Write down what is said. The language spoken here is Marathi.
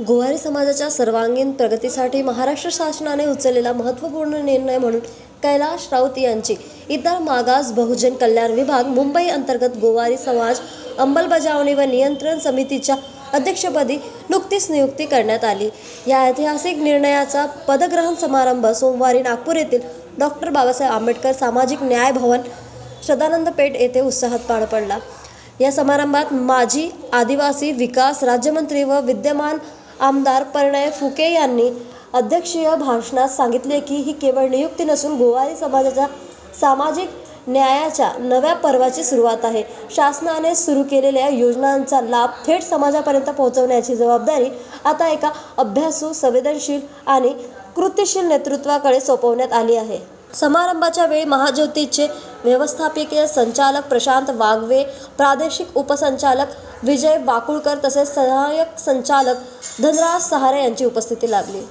गोवारी समाजाच्या सर्वांगीण प्रगतीसाठी महाराष्ट्र शासनाने उचललेला महत्त्वपूर्ण निर्णय म्हणून कैलाश राऊत यांची इतर मागास बहुजन कल्याण विभाग मुंबई अंतर्गत गोवारी समाज अंमलबजावणी व नियंत्रण समितीच्या अध्यक्षपदी नुकतीच नियुक्ती करण्यात आली। या ऐतिहासिक निर्णयाचा पदग्रहण समारंभ सोमवारी नागपूर येथील डॉक्टर बाबासाहेब आंबेडकर सामाजिक न्याय भवन सदानंद पेठ येथे उत्साहात पार पडला। या समारंभात माजी आदिवासी विकास राज्यमंत्री व विद्यमान आमदार प्रणय फुके यांनी अध्यक्षीय भाषणात सांगितले की ही केवळ नियुक्ती नसून गोवारी समाजाच्या सामाजिक न्यायाच्या नव्या पर्वाची सुरुवात आहे। शासनाने सुरू केलेल्या योजनांचा लाभ थेट समाजापर्यंत पोहोचवण्याची जबाबदारी आता एका अभ्यासू, संवेदनशील आणि कृतिशील नेतृत्वाकडे सोपवण्यात आली आहे। समारंभाच्या वेळी महाज्योतीचे व्यवस्थापकीय संचालक प्रशांत वाघवे, प्रादेशिक उपसंचालक विजय वाकुळकर तसेच सहाय्यक संचालक धनराज सहारे यांची उपस्थिती लाभली।